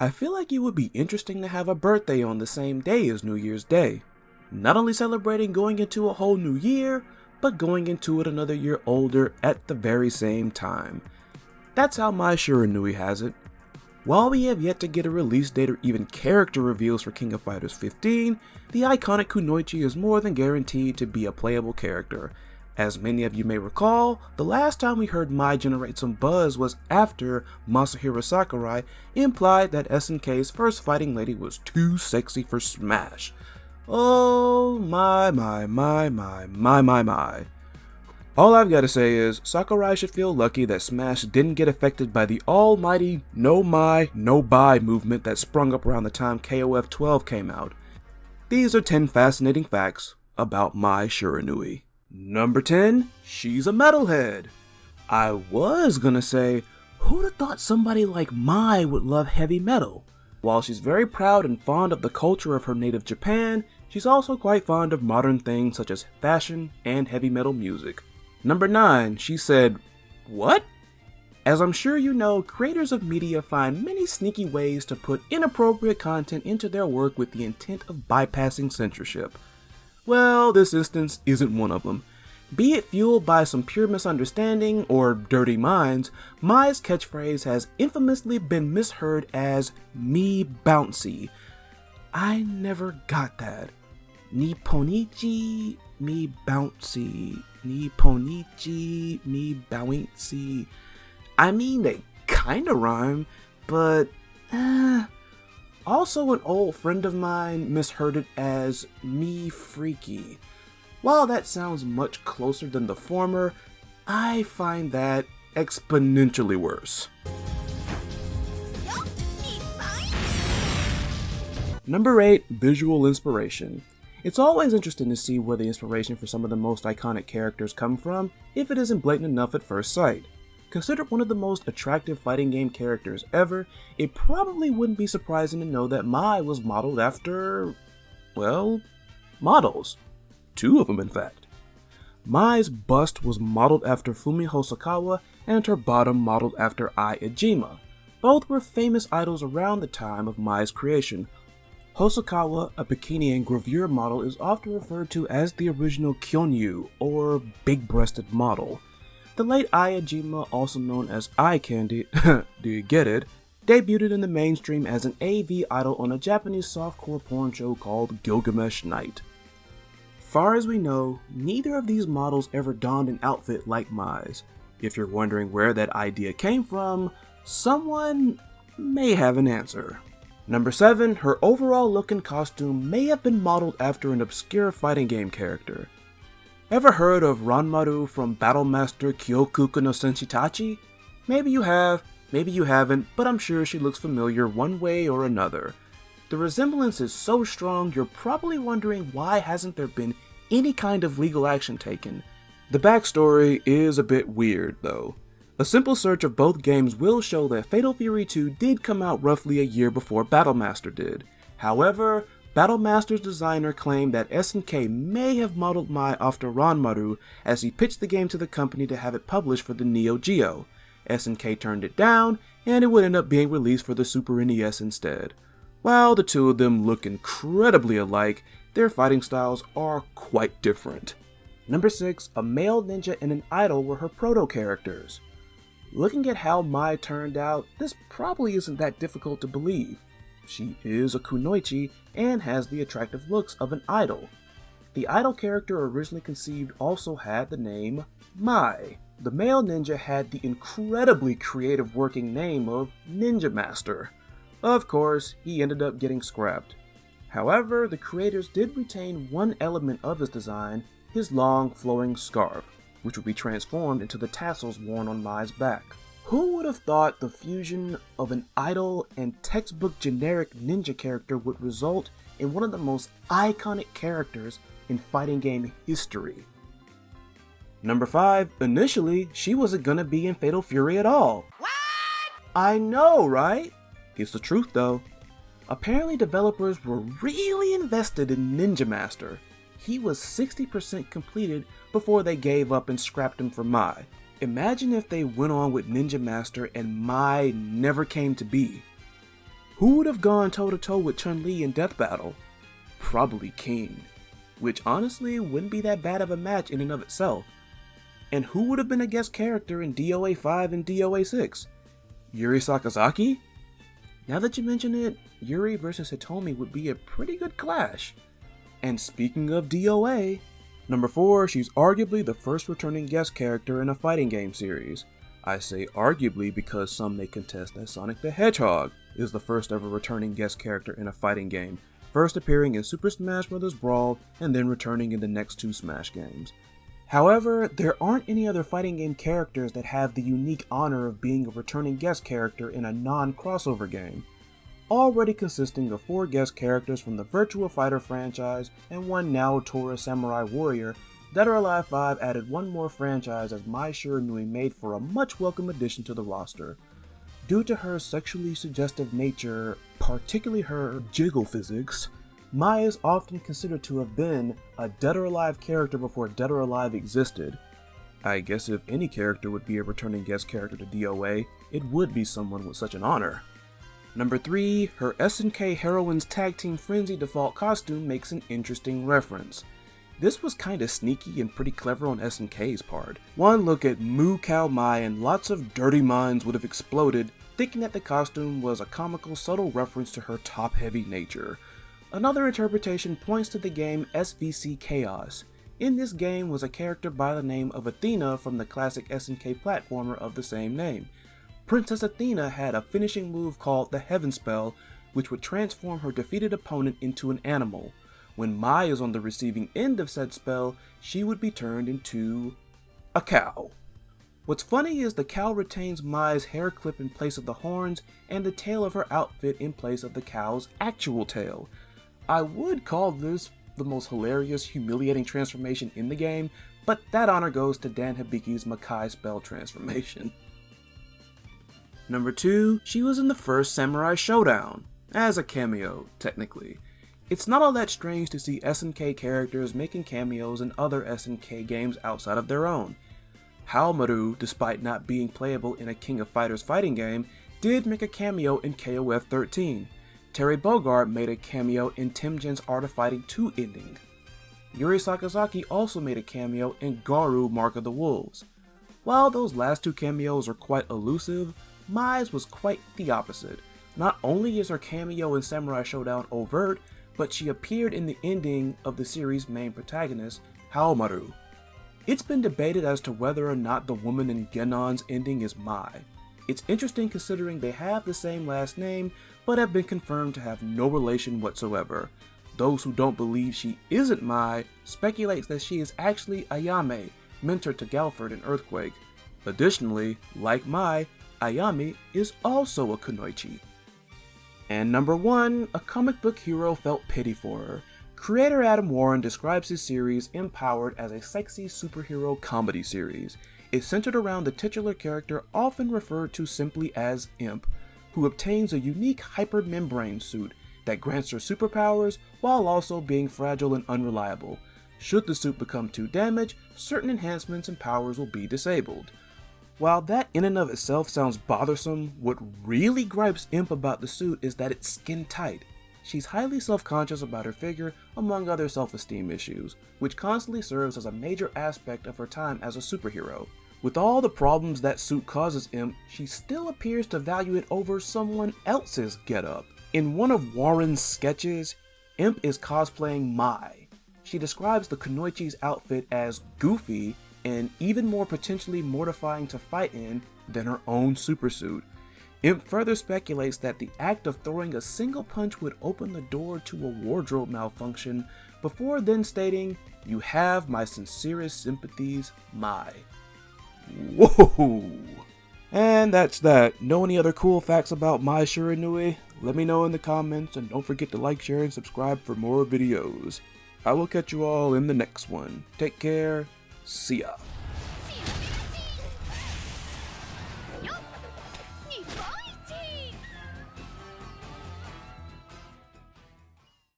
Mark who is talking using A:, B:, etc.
A: I feel like it would be interesting to have a birthday on the same day as New Year's Day. Not only celebrating going into a whole new year, but going into it another year older at the very same time. That's how Mai Shiranui has it. While we have yet to get a release date or even character reveals for King of Fighters 15, the iconic kunoichi is more than guaranteed to be a playable character. As many of you may recall, the last time we heard Mai generate some buzz was after Masahiro Sakurai implied that SNK's first fighting lady was too sexy for Smash. Oh my. All I've got to say is, Sakurai should feel lucky that Smash didn't get affected by the almighty No Mai, No Buy movement that sprung up around the time KOF 12 came out. These are 10 fascinating facts about Mai Shiranui. Number 10, she's a metalhead. I was gonna say, who'd have thought somebody like Mai would love heavy metal? While she's very proud and fond of the culture of her native Japan, she's also quite fond of modern things such as fashion and heavy metal music. Number 9, she said, "What?" As I'm sure you know, creators of media find many sneaky ways to put inappropriate content into their work with the intent of bypassing censorship. Well, this instance isn't one of them. Be it fueled by some pure misunderstanding or dirty minds, Mai's catchphrase has infamously been misheard as "me bouncy." I never got that. Nipponichi, me bouncy. Nipponichi, me bouncy. I mean, they kinda rhyme, but Also, an old friend of mine misheard it as me freaky. While that sounds much closer than the former, I find that exponentially worse. Number 8, visual inspiration. It's always interesting to see where the inspiration for some of the most iconic characters come from, if it isn't blatant enough at first sight. Considered one of the most attractive fighting game characters ever, it probably wouldn't be surprising to know that Mai was modeled after, well, models. 2 of them in fact. Mai's bust was modeled after Fumi Hosokawa and her bottom modeled after Ai Ijima. Both were famous idols around the time of Mai's creation. Hosokawa, a bikini and gravure model, is often referred to as the original Kyonyu, or big-breasted model. The late Ai Ijima, also known as Eye Candy, do you get it, debuted in the mainstream as an AV idol on a Japanese softcore porn show called Gilgamesh Night. Far as we know, neither of these models ever donned an outfit like Mai's. If you're wondering where that idea came from, someone may have an answer. Number 7, her overall look and costume may have been modeled after an obscure fighting game character. Ever heard of Ranmaru from Battlemaster Kyokuku no Senshitachi? Maybe you have, maybe you haven't, but I'm sure she looks familiar one way or another. The resemblance is so strong you're probably wondering why hasn't there been any kind of legal action taken. The backstory is a bit weird though. A simple search of both games will show that Fatal Fury 2 did come out roughly a year before Battlemaster did. However, Battlemaster's designer claimed that SNK may have modeled Mai after Ranmaru as he pitched the game to the company to have it published for the Neo Geo. SNK turned it down, and it would end up being released for the Super NES instead. While the two of them look incredibly alike, their fighting styles are quite different. Number 6, a male ninja and an idol were her proto-characters. Looking at how Mai turned out, this probably isn't that difficult to believe. She is a kunoichi and has the attractive looks of an idol. The idol character originally conceived also had the name Mai. The male ninja had the incredibly creative working name of Ninja Master. Of course, he ended up getting scrapped. However, the creators did retain one element of his design, his long flowing scarf, which would be transformed into the tassels worn on Mai's back. Who would have thought the fusion of an idol and textbook generic ninja character would result in one of the most iconic characters in fighting game history? Number 5, initially, she wasn't gonna be in Fatal Fury at all. What? I know, right? It's the truth though. Apparently developers were really invested in Ninja Master. He was 60% completed before they gave up and scrapped him for Mai. Imagine if they went on with Ninja Master and Mai never came to be. Who would have gone toe-to-toe with Chun-Li in Death Battle? Probably King, which honestly wouldn't be that bad of a match in and of itself. And who would have been a guest character in DOA 5 and DOA 6? Yuri Sakazaki? Now that you mention it, Yuri vs Hitomi would be a pretty good clash. And speaking of DOA, number 4, she's arguably the first returning guest character in a fighting game series. I say arguably because some may contest that Sonic the Hedgehog is the first ever returning guest character in a fighting game, first appearing in Super Smash Bros. Brawl and then returning in the next 2 Smash games. However, there aren't any other fighting game characters that have the unique honor of being a returning guest character in a non-crossover game, already consisting of 4 guest characters from the Virtua Fighter franchise and 1 Naotora Samurai Warrior. Dead or Alive 5 added 1 more franchise as Mai Shiranui made for a much welcome addition to the roster. Due to her sexually suggestive nature, particularly her jiggle physics, Mai is often considered to have been a Dead or Alive character before Dead or Alive existed. I guess if any character would be a returning guest character to DOA, it would be someone with such an honor. Number 3, her SNK Heroines Tag Team Frenzy default costume makes an interesting reference. This was kinda sneaky and pretty clever on SNK's part. One look at Moo Cow Mai and lots of dirty minds would have exploded, thinking that the costume was a comical, subtle reference to her top-heavy nature. Another interpretation points to the game SVC Chaos. In this game was a character by the name of Athena from the classic SNK platformer of the same name. Princess Athena had a finishing move called the Heaven Spell, which would transform her defeated opponent into an animal. When Mai is on the receiving end of said spell, she would be turned into a cow. What's funny is the cow retains Mai's hair clip in place of the horns and the tail of her outfit in place of the cow's actual tail. I would call this the most hilarious, humiliating transformation in the game, but that honor goes to Dan Hibiki's Makai spell transformation. Number 2, she was in the first Samurai Showdown, as a cameo, technically. It's not all that strange to see SNK characters making cameos in other SNK games outside of their own. Ranmaru, despite not being playable in a King of Fighters fighting game, did make a cameo in KOF 13. Terry Bogard made a cameo in Temujin's Art of Fighting 2 ending. Yuri Sakazaki also made a cameo in Garou Mark of the Wolves. While those last 2 cameos are quite elusive, Mai's was quite the opposite. Not only is her cameo in Samurai Showdown overt, but she appeared in the ending of the series' main protagonist, Ranmaru. It's been debated as to whether or not the woman in Genon's ending is Mai. It's interesting considering they have the same last name, but have been confirmed to have no relation whatsoever. Those who don't believe she isn't Mai speculates that she is actually Ayame, mentor to Galford in Earthquake. Additionally, like Mai, Ayame is also a kunoichi. And number 1, a comic book hero felt pity for her. Creator Adam Warren describes his series Empowered as a sexy superhero comedy series. It's centered around the titular character, often referred to simply as Imp, who obtains a unique hypermembrane suit that grants her superpowers while also being fragile and unreliable. Should the suit become too damaged, certain enhancements and powers will be disabled. While that in and of itself sounds bothersome, what really gripes Imp about the suit is that it's skin tight. She's highly self-conscious about her figure, among other self-esteem issues, which constantly serves as a major aspect of her time as a superhero. With all the problems that suit causes Imp, she still appears to value it over someone else's getup. In one of Warren's sketches, Imp is cosplaying Mai. She describes the kunoichi's outfit as goofy and even more potentially mortifying to fight in than her own supersuit. Imp further speculates that the act of throwing a single punch would open the door to a wardrobe malfunction, before then stating, "You have my sincerest sympathies, Mai." Whoa! And that's that. Know any other cool facts about Mai Shiranui? Let me know in the comments, and don't forget to like, share, and subscribe for more videos. I will catch you all in the next one. Take care. See ya.